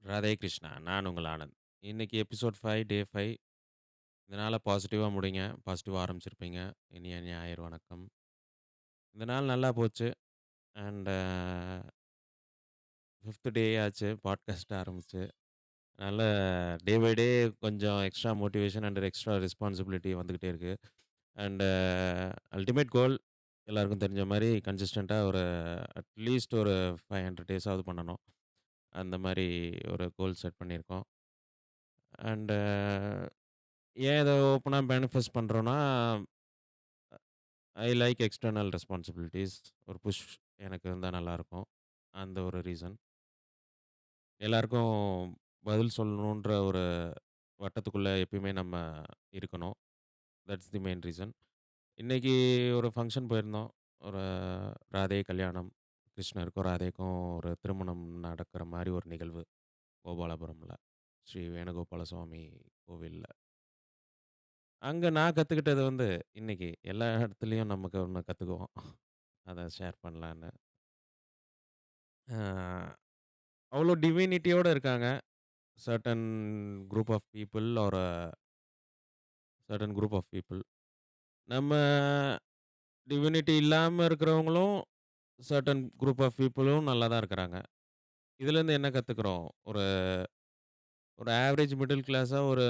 ராதே கிருஷ்ணா. நான் உங்கள் ஆனந்த். இன்னைக்கு எபிசோட் 5 டே 5. இந்த நாள பாசிட்டிவா முடிங்க. பாசிட்டிவா ஆரம்பிச்சிருப்பீங்க. இனிய ஞாயிறு வணக்கம். இந்த நாள் நல்லா போச்சு. அண்ட் 5த் டே ஆச்சு பாட்காஸ்ட் ஆரம்பிச்சு. அதனால டே பை டே கொஞ்சம் extra motivation and extra responsibility வந்துகிட்டே இருக்கு. அண்ட் அல்டிமேட் கோல் எல்லாருக்கும் தெரிஞ்ச மாரி கன்சிஸ்டன்ட்டா ஒரு அட்லீஸ்ட் ஒரு 500 டேஸாவது பண்ணணும். அந்த மாரி ஒரு கோல் செட் பண்ணியிருக்கோம். அண்ட் ஏன் இத ஓப்பனா மேனிஃபெஸ்ட் பண்றோம்னா, ஐ லைக் எக்ஸ்டர்னல் ரெஸ்பான்சிபிலிட்டீஸ். ஒரு புஷ் எனக்கு இருந்தா நல்லாயிருக்கும். அந்த ஒரு ரீசன். எல்லாருக்கும் பதில் சொல்லணுன்ற ஒரு வட்டத்துக்குள்ள எப்பயுமே நம்ம இருக்கணும். That's the main reason. இன்னைக்கு ஒரு ஃபங்ஷன் போயிருந்தோம். ஒரு ராதே கல்யாணம். கிருஷ்ணருக்கும், ராதேக்கும் ஒரு திருமணம் நடக்கிற மாரி ஒரு நிகழ்வு. கோபாலபுரம்ல. ஸ்ரீ வேணுகோபால சுவாமி கோவில்ல. அங்க நான் கத்துக்கிட்டது வந்து, இன்னைக்கு எல்லா இடத்துலயும் நமக்கு ஒண்ணு கத்துக்குவோம். அத ஷேர் பண்ணலான்னு. அ அவ்ளோ டிவினிட்டியோட இருக்காங்க. Certain group of people are certain group of people. நம்ம டிவினிட்டி இல்லாம இருக்கிறவங்களும், சர்டன் குரூப் ஆஃப் பீப்பிளும் நல்லா தான் இருக்கிறாங்க. இதுலேருந்து என்ன கத்துக்கிறோம்? ஒரு ஒரு ஆவரேஜ் மிடில் கிளாஸா ஒரு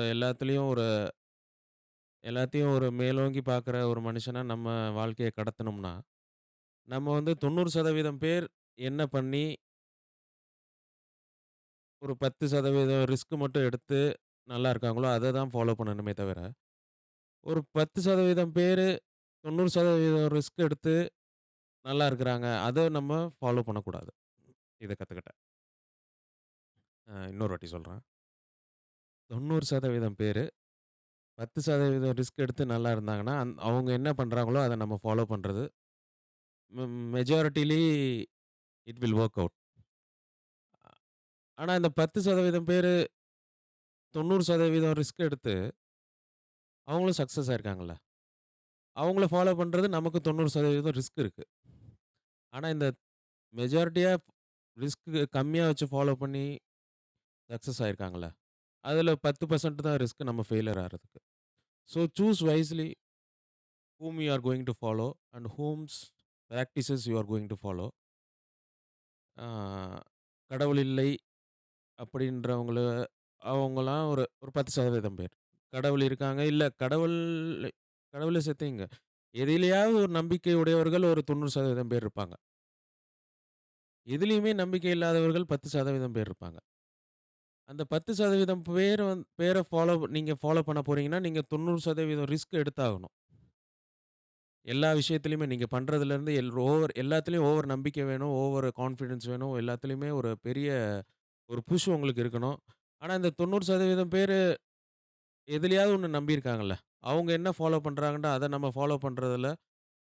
எல்லாத்தையும் ஒரு மேலோங்கி பார்க்குற ஒரு மனுஷனா நம்ம வாழ்க்கைய கடத்தணும்னா, நம்ம வந்து 90% பேர் என்ன பண்ணி, ஒரு 10% ரிஸ்க் மட்டும் எடுத்து நல்லா இருக்காங்களோ, அத தான் ஃபாலோ பண்ணணுமே தவிர, ஒரு 10% பேரு 90% ரிஸ்க் எடுத்து நல்லா இருக்கிறாங்க. அத நம்ம ஃபாலோ பண்ணக்கூடாது. இத கத்துக்கிட்டேன். இன்னொரு வாட்டி சொல்றேன். 90% பேரு 10% ரிஸ்க் எடுத்து நல்லா இருந்தாங்கன்னா, அவங்க என்ன பண்றாங்களோ, அத நம்ம ஃபாலோ பண்றது மெஜாரிட்டிலி இட் வில் வொர்க் அவுட். ஆனா இந்த 10% பேரு 90% ரிஸ்க் எடுத்து அவங்களும் சக்சஸ் ஆயிருக்காங்கல்ல. அவங்கள ஃபாலோ பண்றது நமக்கு 90% ரிஸ்க் இருக்கு. ஆனா இந்த மெஜாரிட்டியா ரிஸ்க் கம்மியா வச்சு ஃபாலோ பண்ணி சக்சஸ் ஆயிருக்காங்கல்ல. அதுல 10% தான் ரிஸ்க் நம்ம ஃபெயிலியர் ஆறதுக்கு. So choose wisely whom you are going to follow and whom's practices you are going to follow. ஆ கடவுள் இல்லை அப்படின்றவங்கள அவங்கலாம் ஒரு ஒரு 10% பேர். கடவுள் இருக்காங்க. இல்ல கடவுள செத்தேங்க. எதிலயாவது ஒரு நம்பிக்கை உடையவர்கள் ஒரு 90% பேர் இருப்பாங்க. எதிலயுமே நம்பிக்கை இல்லாதவர்கள் 10% பேர் இருப்பாங்க. அந்த 10% பேர நீங்க ஃபாலோ பண்ண போறீங்கன்னா, நீங்க 90% ரிஸ்க் எடுத்தாகணும். எல்லா விஷயத்திலயுமே நீங்க பண்றதுலருந்து எல்லாத்துலயும் ஓவர் நம்பிக்கை வேணும், ஓவர் கான்ஃபிடன்ஸ் வேணும். எல்லாத்துலயுமே ஒரு பெரிய ஒரு புஷ் உங்களுக்கு இருக்கணும். ஆனா, இந்த 90% பேரு எதிலயாவது ஒண்ணு நம்பியிருக்காங்கல்ல. அவங்க என்ன ஃபாலோ பண்றாங்கன்ட்டு அத நம்ம ஃபாலோ பண்றதுல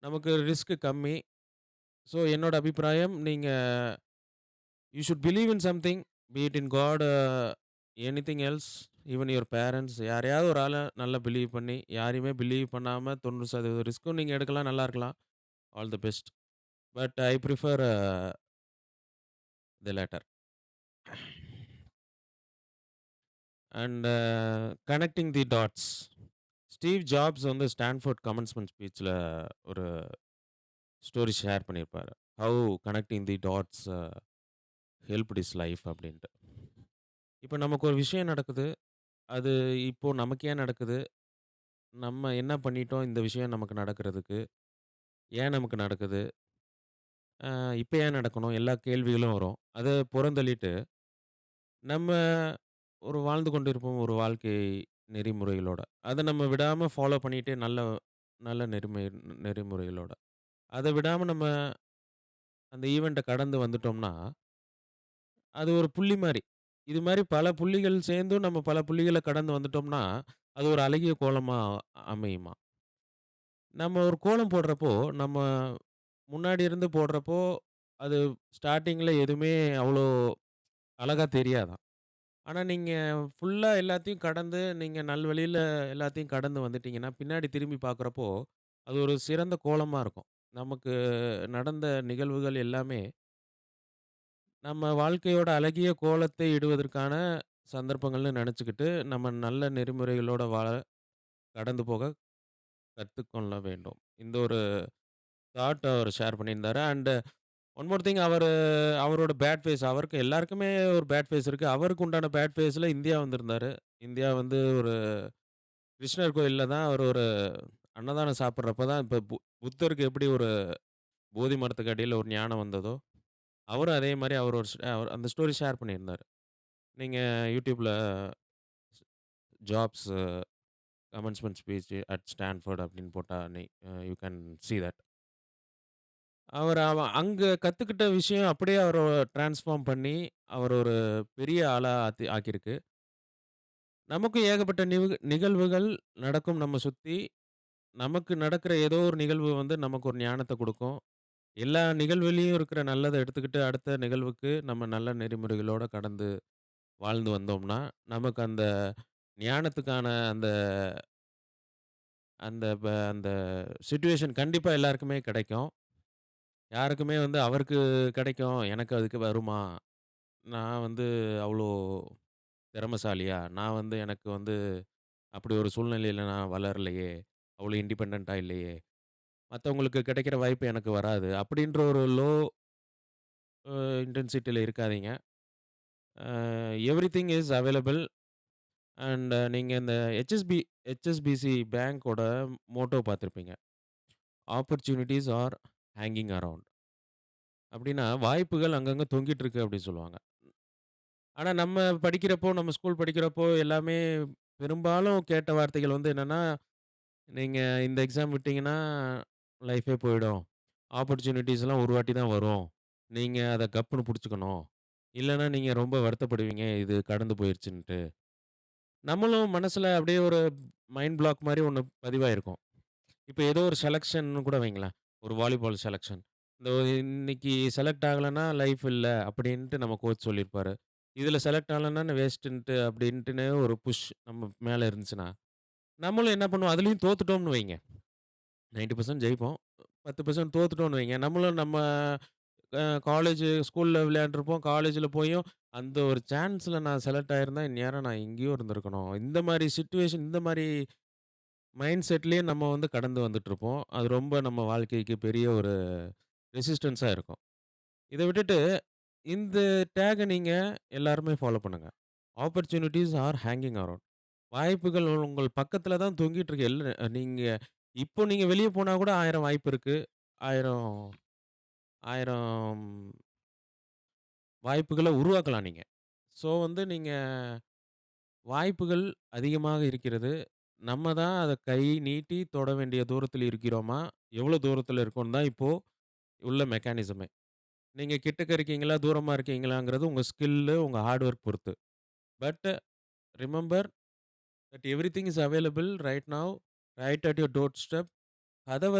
நமக்கு ரிஸ்க் கம்மி. ஸோ என்னோட அபிப்பிராயம் நீங்க you should believe in something. Be it in God anything else. Even your parents யாரையாவது ஒரு ஆள நல்லா பிலீவ் பண்ணி, யாரையுமே பிலீவ் பண்ணாம 90% ரிஸ்க்கும் நீங்க எடுக்கலாம், நல்லா இருக்கலாம். All the best. But I prefer the latter. And connecting the dots. Steve Jobs வந்து ஸ்டான்ஃபோர்ட் கமென்ஸ்மென்ட் ஸ்பீச்ல ஒரு ஸ்டோரி ஷேர் பண்ணியிருப்பாரு. How connecting the dots helped his life அப்டின்ட்டு. இப்ப நமக்கு ஒரு விஷயம் நடக்குது. அது இப்போ நமக்கு ஏன் நடக்குது? நம்ம என்ன பண்ணிட்டோம் இந்த விஷயம் நமக்கு நடக்கிறதுக்கு? ஏன் நமக்கு நடக்குது? இப்ப ஏன் நடக்கணும்? எல்லா கேள்விகளும் வரும். அத புறந்தள்ளிட்டு, நம்ம ஒரு வாழ்ந்து கொண்டிருப்போம் ஒரு வாழ்க்கை நெறிமுறைகளோட. அத நம்ம விடாம ஃபாலோ பண்ணிட்டே நல்ல நல்ல நெறிமுறைகளோட. அத விடாம நம்ம அந்த ஈவென்ட்ட கடந்து வந்துட்டோம்னா, அது ஒரு புள்ளி மாரி. இது மாரி பல புள்ளிகள் சேர்ந்தும் நம்ம பல புள்ளிகள கடந்து வந்துட்டோம்னா, அது ஒரு அழகிய கோலமா அமையுமா. நம்ம ஒரு கோலம் போடுறப்போ, நம்ம முன்னாடி இருந்து போடுறப்போ, அது ஸ்டார்ட்டிங்ல எதுவுமே அவ்வளோ அழகா தெரியாதாம். ஆனா, நீங்க ஃபுல்லா எல்லாத்தையும் கடந்து, நீங்க நல்வழியில எல்லாத்தையும் கடந்து வந்துட்டீங்கன்னா, பின்னாடி திரும்பி பார்க்குறப்போ, அது ஒரு சிறந்த கோலமா இருக்கும். நமக்கு நடந்த நிகழ்வுகள் எல்லாமே நம்ம வாழ்க்கையோட அழகிய கோலத்தை இடுவதற்கான சந்தர்ப்பங்கள்னு நெனச்சுக்கிட்டு, நம்ம நல்ல நெறிமுறைகளோட வாழ கடந்து போக கத்துக்கொள்ள வேண்டும். இந்த ஒரு தாட் அவரு ஷேர் பண்ணியிருந்தாரு. அண்ட் ஒன் மோர் திங் அவரோட பேட் ஃபேஸ் அவருக்கு எல்லாருக்குமே ஒரு பேட் ஃபேஸ் இருக்கு. அவருக்கு உண்டான பேட் ஃபேஸ்ல இந்தியா வந்திருந்தாரு. இந்தியா வந்து ஒரு கிருஷ்ணர் கோயில்ல தான் அவர் ஒரு அன்னதானம் சாப்பிடுறப்ப தான் இப்ப புத்தருக்கு எப்படி ஒரு போதி மரத்துக்கு அடியில ஒரு ஞானம் வந்ததோ, அவரும் அதே மாரி அவர் ஒரு அவர் அந்த ஸ்டோரி ஷேர் பண்ணியிருந்தாரு. நீங்க YouTubeல ஜாப்ஸ் கமென்ஸ்மென்ட் ஸ்பீச் அட் ஸ்டான்ஃபோர்ட் அப்படின்னு போட்டா யூ கேன் சீ தட். அவன் அங்க கத்துக்கிட்ட விஷயம் அப்படியே அவர டிரான்ஸ்ஃபார்ம் பண்ணி, அவர ஒரு பெரிய ஆளா ஆக்கியிருக்கு. நமக்கும் ஏகப்பட்ட நிகழ்வுகள் நடக்கும் நம்ம சுத்தி. நமக்கு நடக்கிற ஏதோ ஒரு நிகழ்வு வந்து நமக்கு ஒரு ஞானத்த குடுக்கும். எல்லா நிகழ்விலயும் இருக்கிற நல்லத எடுத்துக்கிட்டு, அடுத்த நிகழ்வுக்கு நம்ம நல்ல நெறிமுறைகளோட கடந்து வாழ்ந்து வந்தோம்னா, நமக்கு அந்த ஞானத்துக்கான அந்த அந்த அந்த சிச்சுவேஷன் கண்டிப்பா எல்லாருக்குமே கிடைக்கும். யாருக்குமே வந்து அவருக்கு கிடைக்கும், எனக்கு அதுக்கு வருமா? நான் வந்து அவ்ளோ திறமைசாலியா? நான் வந்து எனக்கு வந்து அப்படி ஒரு சூழ்நிலையில நான் வளரலையே! அவ்ளோ இண்டிபெண்டன்ட்டா இல்லையே! மத்தவங்களுக்கு கிடைக்கிற வாய்ப்பு எனக்கு வராது. அப்படின்ற ஒரு லோ இன்டென்சிட்டில இருக்காதீங்க. எவ்ரிதிங் இஸ் அவைலபிள் அண்ட் நீங்க இந்த HSBC பேங்கோட மோட்டோ பார்த்திருப்பீங்க. Opportunities are hanging around. அப்படின்னா, வாய்ப்புகள் அங்கங்க தொங்கிட்டு இருக்கு அப்படின்னு சொல்லுவாங்க. ஆனா நம்ம படிக்கிறப்போ, நம்ம ஸ்கூல் படிக்கிறப்போ எல்லாமே பெரும்பாலும் கேட்ட வார்த்தைகள் வந்து என்னன்னா, "நீங்க இந்த எக்ஸாம் விட்டீங்கன்னா, லைஃபே போயிடும். ஆப்பர்ச்சுனிட்டீஸ்லாம் ஒரு வாட்டி தான் வரும். நீங்க அத கப்புன்னு புடிச்சுக்கணும். இல்லன்னா நீங்க ரொம்ப வருத்தப்படுவீங்க, இது கடந்து போயிருச்சுன்ட்டு." நம்மளும் மனசுல அப்படியே ஒரு மைண்ட் பிளாக் மாரி ஒண்ணு பதிவாயிருக்கும். இப்ப ஏதோ ஒரு செலக்ஷன்னு கூட வைங்களேன். ஒரு வாலிபால் செலக்ஷன். இந்த இன்னைக்கு செலக்ட் ஆகலன்னா லைஃப் இல்ல அப்படின்ட்டு நம்ம கோச் சொல்லியிருப்பாரு. இதுல செலக்ட் ஆகலன்னா வேஸ்ட்டுன்ட்டு அப்படின்ட்டுன்னு ஒரு புஷ் நம்ம மேல இருந்துச்சுன்னா, நம்மளும் என்ன பண்ணுவோம், அதுலயும் தோத்துட்டோம்னு வைங்க. 90% ஜெயிப்போம். 10% தோத்துட்டோம்னு வைங்க. நம்மளும் நம்ம ஸ்கூல்ல விளையாண்டுருப்போம். காலேஜ்ல போயும் அந்த ஒரு சான்ஸ்ல நான் செலக்ட் ஆயிருந்தா, இந்நேரம் நான் எங்கேயோ இருந்திருக்கணும். இந்த மாரி சிச்சுவேஷன் இந்த மாரி மைண்ட் செட்லயே நம்ம வந்து கடந்து வந்துட்டுருப்போம். அது ரொம்ப நம்ம வாழ்க்கைக்கு பெரிய ஒரு ரெசிஸ்டன்ஸா இருக்கும். இத விட்டுட்டு, இந்த டேக்க நீங்க எல்லாருமே ஃபாலோ பண்ணுங்க. Opportunities are hanging around. வாய்ப்புகள் உங்கள் பக்கத்துல தான் தொங்கிட்டு இருக்கு. நீங்க இப்போ நீங்க வெளிய போனா கூட 1000 வாய்ப்பு இருக்கு. 1000 1000 வாய்ப்புகள உருவாக்கலாம் நீங்க. ஸோ வந்து நீங்க வாய்ப்புகள் அதிகமாக இருக்கிறது. நம்ம தான் அத கை நீட்டி தொட வேண்டிய தூரத்தில இருக்கிறோமா? எவ்வளோ தூரத்தில இருக்கோம்னு தான் இப்போ உள்ள மெக்கானிசமே. நீங்க கிட்டக்க இருக்கீங்களா? தூரமா இருக்கீங்களாங்கிறது உங்க ஸ்கில்லு, உங்க ஹார்ட் ஒர்க் பொறுத்து. But remember that everything is available right now, right at your doorstep. கதவ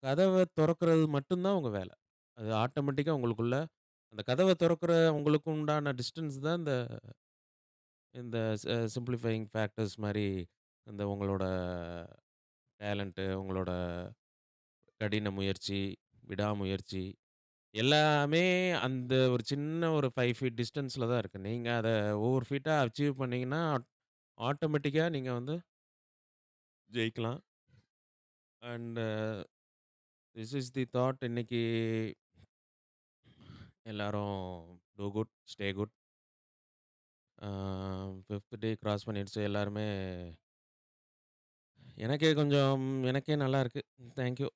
கதவ தொறக்கிறது மட்டும் தான் உங்க வேல. அது ஆட்டோமேட்டிக்கா உங்களுக்குள்ள அந்த கதவ தொறக்கிற உங்களுக்கு உண்டான டிஸ்டன்ஸ் தான் இந்த இந்த சிம்ப்ளிஃபையிங் ஃபேக்டர்ஸ் மாரி இந்த உங்களோட டேலண்ட்டு, உங்களோட கடின முயற்சி, விடாமுயற்சி எல்லாமே அந்த ஒரு சின்ன ஒரு 5 ஃபீட் டிஸ்டன்ஸ்ல தான் இருக்கு. நீங்க அத ஒவ்வொரு ஃபீட்டா அச்சீவ் பண்ணீங்கன்னா, ஆட்டோமேட்டிக்கா நீங்க வந்து ஜெயிக்கலாம். And this is the thought இன்னைக்கு எல்லாரும் டூ குட், ஸ்டே குட். ஆ 5த் டே கிராஸ் பண்ணிடுச்சு. எல்லாருமே எனக்கே கொஞ்சம் எனக்கே நல்லா இருக்கு. Thank you.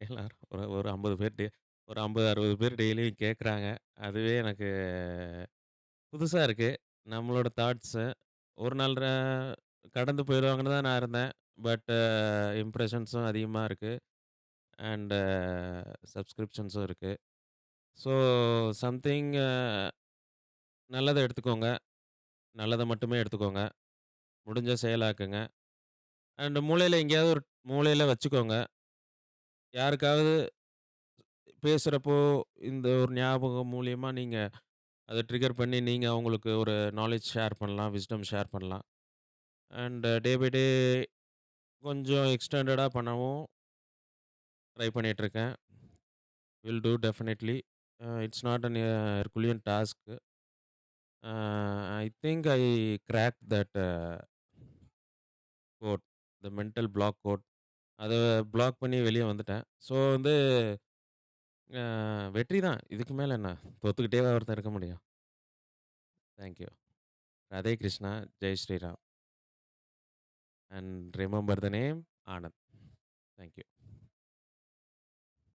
எல்லாரும் ஒரு ஒரு 50 பேர் ஒரு 50, 60 பேர் டெய்லியும் கேட்குறாங்க. அதுவே எனக்கு புதுசா இருக்கு. நம்மளோட தாட்ஸு. ஒரு நாள் கடந்து போயிருவாங்கன்னு தான் நான் இருந்தேன். பட் இம்ப்ரஷன்ஸும் அதிகமா இருக்கு. அண்ட் சப்ஸ்கிரிப்ஷன்ஸும் இருக்கு. ஸோ சம்திங் நல்லத எடுத்துக்கோங்க. நல்லத மட்டுமே எடுத்துக்கோங்க. முடிஞ்சா செயலாக்குங்க. அண்ட் மூளையில எங்கேயாவது ஒரு மூலையில வச்சுக்கோங்க. யாருக்காவது பேசுறப்போ, இந்த ஒரு ஞாபகம் மூலியமா நீங்க அத ட்ரிகர் பண்ணி, நீங்க அவங்களுக்கு ஒரு நாலேட்ஜ் ஷேர் பண்ணலாம். விஸ்டம் ஷேர் பண்ணலாம். அண்ட் டே பை டே கொஞ்சம் எக்ஸ்டெண்டடா பண்ணவும் ட்ரை பண்ணிட்டுருக்கேன். Will do definitely. It's not an herculean task. I think I cracked that code. The mental block code. அத பிளாக் பண்ணி வெளிய வந்துட்டேன். ஸோ வந்து வெற்றி தான். இதுக்கு மேல என்ன? தோத்துக்கிட்டேவா ஒருத்தன் இருக்க முடியும்? Thank you. Radhe Krishna. Jai Shri Ram. And remember the name Anand. Thank you.